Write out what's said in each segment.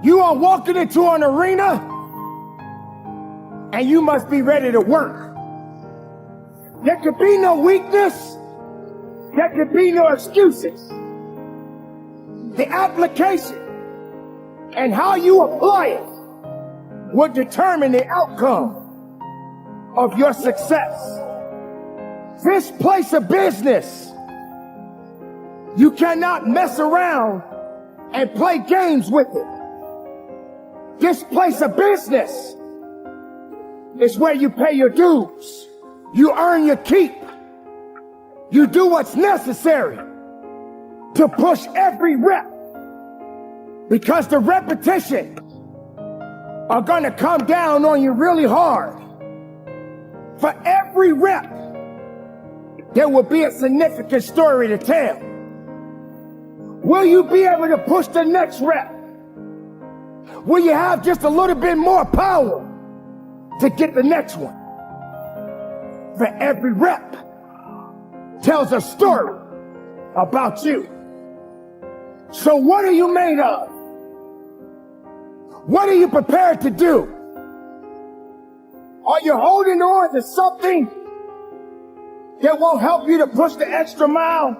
You are walking into an arena and you must be ready to work. There could be no weakness. There could be no excuses. The application and how you apply it will determine the outcome of your success. This place of business, you cannot mess around and play games with it. This place of business is where you pay your dues. You earn your keep. You do what's necessary to push every rep, because the repetition are going to come down on you really hard. For every rep, there will be a significant story to tell. Will you be able to push the next rep? Will you have just a little bit more power to get the next one? For every rep tells a story about you. So what are you made of? What are you prepared to do? Are you holding on to something that won't help you to push the extra mile?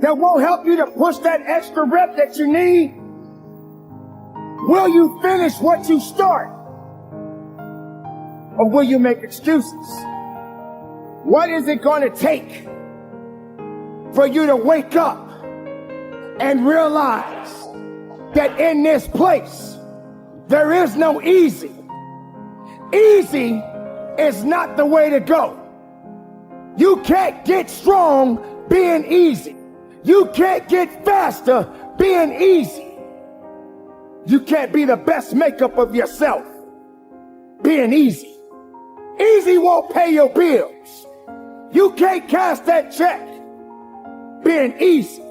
That won't help you to push that extra rep that you need? Will you finish what you start? Or will you make excuses? What is it going to take for you to wake up and realize that in this place, there is no easy? Easy is not the way to go. You can't get strong being easy. You can't get faster being easy. You can't be the best makeup of yourself being easy. Easy won't pay your bills. You can't cash that check being easy.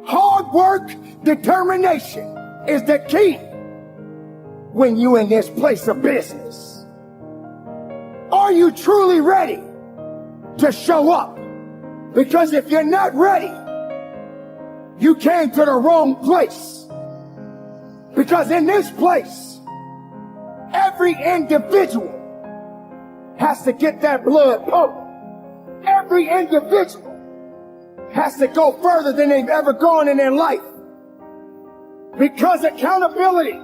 Hard work, determination is the key when you in this place of business. Are you truly ready to show up? Because if you're not ready, you came to the wrong place. Because in this place, every individual has to get that blood pumping. Every individual has to go further than they've ever gone in their life. Because accountability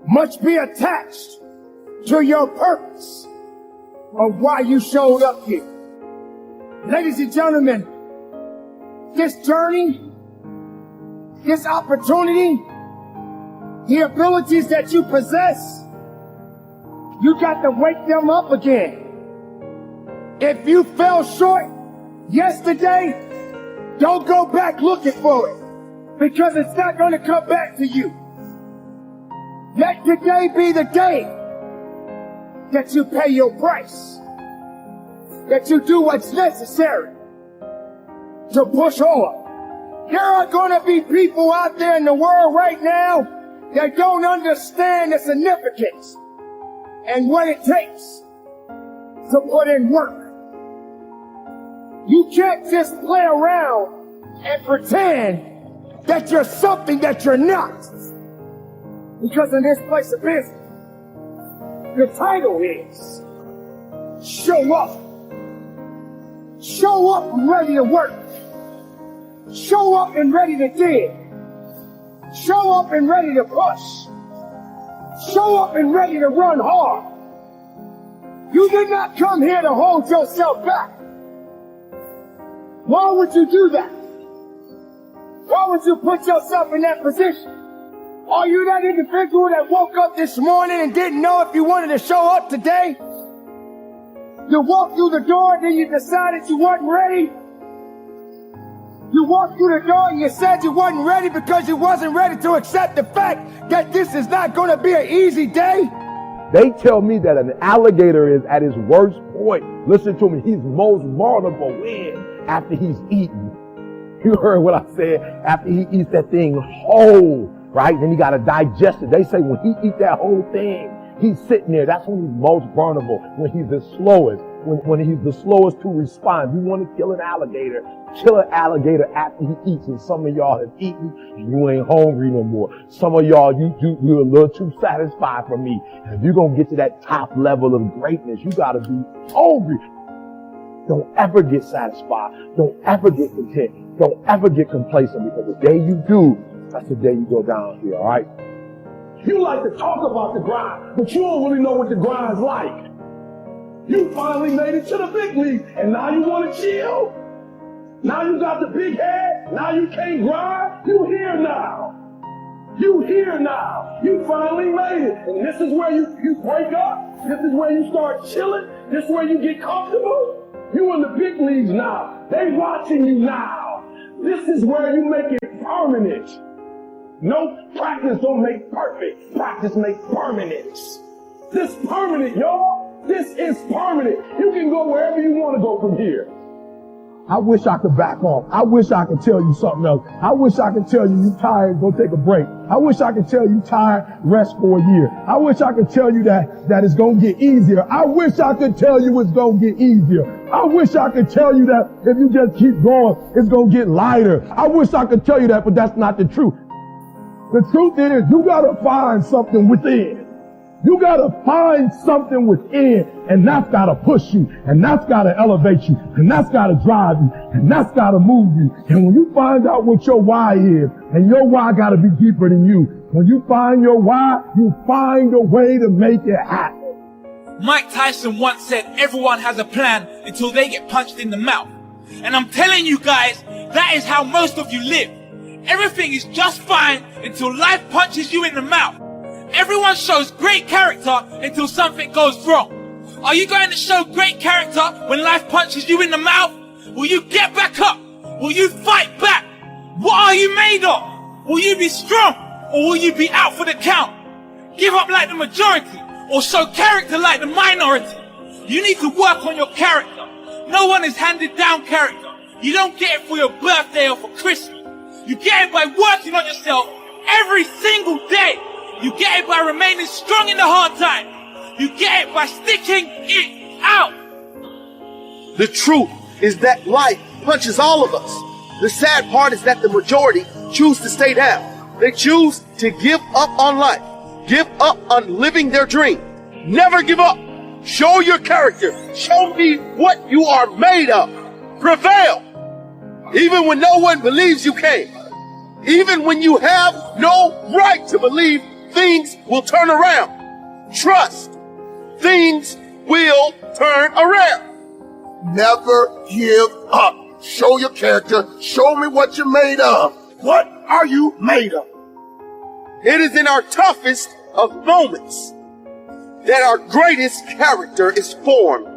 must be attached to your purpose of why you showed up here. Ladies and gentlemen, this journey, this opportunity, the abilities that you possess, you got to wake them up again. If you fell short yesterday, don't go back looking for it, because it's not going to come back to you. Let today be the day that you pay your price, that you do what's necessary to push on. There are going to be people out there in the world right now that don't understand the significance and what it takes to put in work. You can't just play around and pretend that you're something that you're not. Because in this place of business, the title is Show Up. Show up and ready to work. Show up and ready to dig. Show up and ready to push. Show up and ready to run hard. You did not come here to hold yourself back. Why would you do that? Why would you put yourself in that position? Are you that individual that woke up this morning and didn't know if you wanted to show up today? You walked through the door and then you decided you weren't ready. You walked through the door and you said you wasn't ready because you wasn't ready to accept the fact that this is not going to be an easy day. They tell me that an alligator is at his worst point. Listen to me. He's most vulnerable when? After he's eaten. You heard what I said? After he eats that thing whole, right? Then he got to digest it. They say when he eats that whole thing, he's sitting there. That's when he's most vulnerable, when he's the slowest, when he's the slowest to respond. You want to kill an alligator, kill an alligator after he eats, and some of y'all have eaten and you ain't hungry no more. Some of y'all, you're a little too satisfied for me. And if you're going to get to that top level of greatness, you got to be hungry. Don't ever get satisfied. Don't ever get content. Don't ever get complacent, because the day you do, that's the day you go down here, all right? You like to talk about the grind, but you don't really know what the grind's like. You finally made it to the big league, and now you want to chill? Now you got the big head? Now you can't grind? You here now. You here now. You finally made it. And this is where you break up? This is where you start chilling? This is where you get comfortable? You in the big leagues now. They watching you now. This is where you make it permanent. No, practice don't make perfect. Practice makes permanence. This permanent, y'all. This is permanent. You can go wherever you want to go from here. I wish I could back off. I wish I could tell you something else. I wish I could tell you tired, go take a break. I wish I could tell you tired, rest for a year. I wish I could tell you that it's going to get easier. I wish I could tell you it's going to get easier. I wish I could tell you that if you just keep going, it's going to get lighter. I wish I could tell you that, but that's not the truth. The truth is, you got to find something within. You got to find something within, and that's got to push you, and that's got to elevate you, and that's got to drive you, and that's got to move you. And when you find out what your why is, and your why got to be deeper than you, when you find your why, you find a way to make it happen. Mike Tyson once said everyone has a plan until they get punched in the mouth. And I'm telling you guys, that is how most of you live. Everything is just fine until life punches you in the mouth. Everyone shows great character until something goes wrong. Are you going to show great character when life punches you in the mouth? Will you get back up? Will you fight back? What are you made of? Will you be strong, or will you be out for the count? Give up like the majority, or show character like the minority? You need to work on your character. No one is handed down character. You don't get it for your birthday or for Christmas. You get it by working on yourself every single day. You get it by remaining strong in the hard times. You get it by sticking it out. The truth is that life punches all of us. The sad part is that the majority choose to stay down. They choose to give up on life, give up on living their dream. Never give up. Show your character. Show me what you are made of. Prevail. Even when no one believes you can. Even when you have no right to believe things will turn around. Trust. Things will turn around. Never give up. Show your character. Show me what you're made of. What are you made of? It is in our toughest of moments that our greatest character is formed.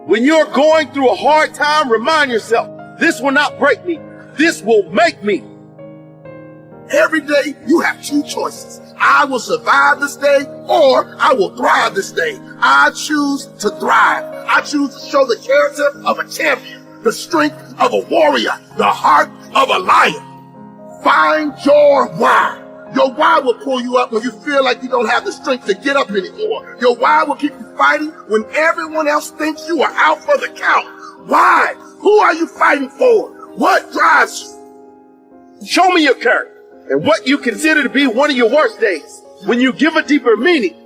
When you're going through a hard time, remind yourself, this will not break me. This will make me. Every day you have two choices. I will survive this day, or I will thrive this day. I choose to thrive. I choose to show the character of a champion, the strength of a warrior, the heart of a lion. Find your why. Your why will pull you up when you feel like you don't have the strength to get up anymore. Your why will keep you fighting when everyone else thinks you are out for the count. Why? Who are you fighting for? What drives you? Show me your character and what you consider to be one of your worst days. When you give a deeper meaning,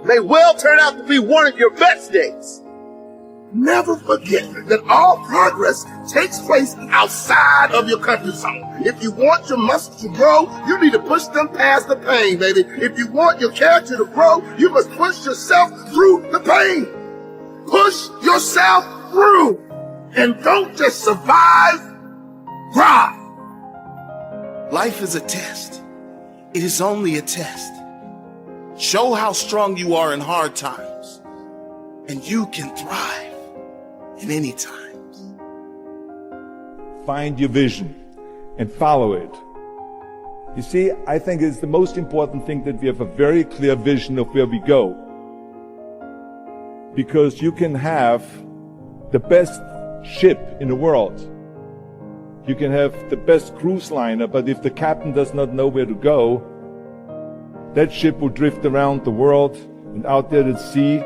may well turn out to be one of your best days. Never forget that all progress takes place outside of your comfort zone. If you want your muscles to grow, you need to push them past the pain, baby. If you want your character to grow, you must push yourself through the pain. Push yourself through. And don't just survive, thrive. Life is a test. It is only a test. Show how strong you are in hard times, and you can thrive in any times. Find your vision and follow it. You see, I think it's the most important thing that we have a very clear vision of where we go. Because you can have the best ship in the world. You can have the best cruise liner, but if the captain does not know where to go, that ship will drift around the world and out there at sea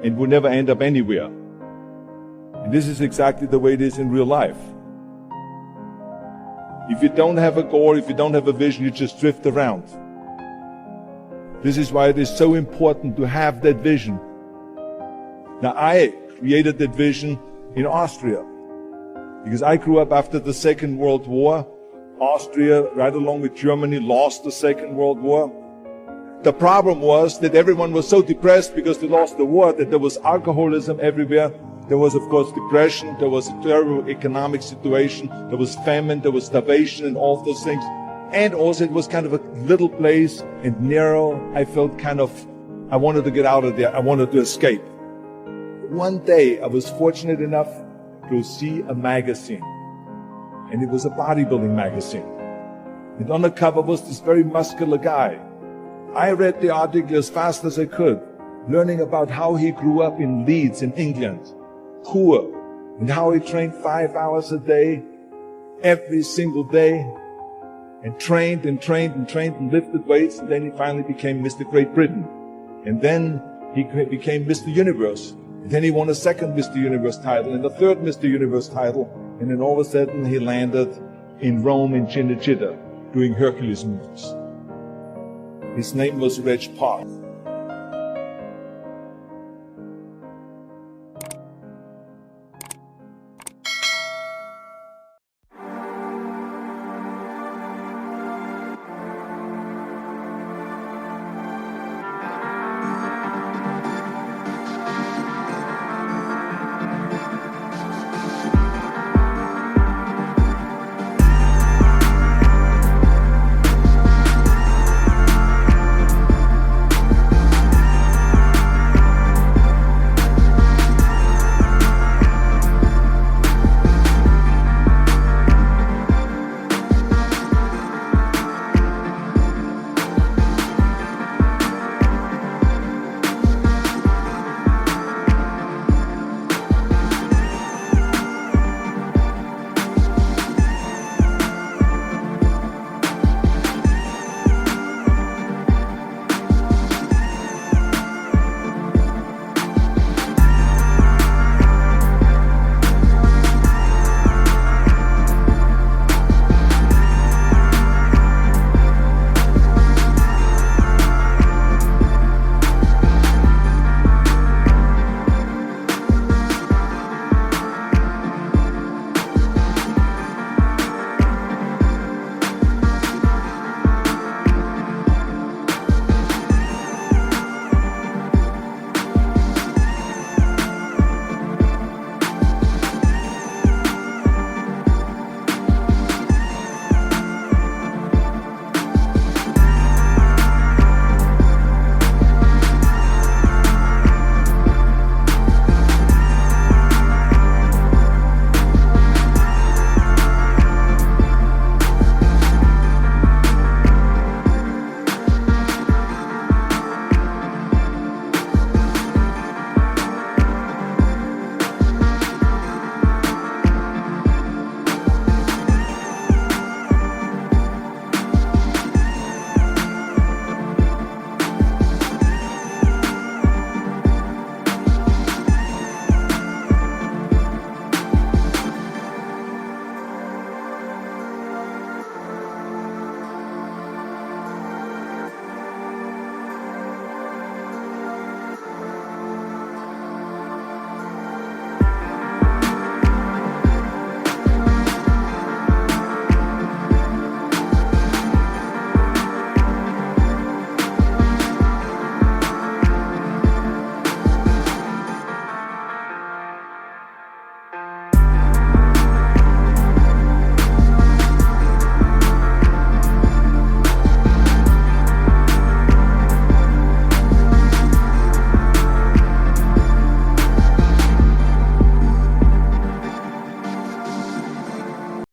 and will never end up anywhere. And this is exactly the way it is in real life. If you don't have a goal, if you don't have a vision, you just drift around. This is why it is so important to have that vision. Now, I created that vision in Austria because I grew up after the Second World War. Austria, right along with Germany, lost the Second World War. The problem was that everyone was so depressed because they lost the war that there was alcoholism everywhere. There was, of course, depression. There was a terrible economic situation. There was famine. There was starvation and all those things. And also it was kind of a little place and narrow. I felt I wanted to get out of there. I wanted to escape. One day I was fortunate enough to see a magazine. And it was a bodybuilding magazine. And on the cover was this very muscular guy. I read the article as fast as I could, learning about how he grew up in Leeds in England, poor, and how he trained 5 hours a day, every single day, and trained and lifted weights, and then he finally became Mr. Great Britain. And then he became Mr. Universe. And then he won a second Mr. Universe title and a third Mr. Universe title. And then all of a sudden he landed in Rome in Cinecittà doing Hercules moves. His name was Reg Park.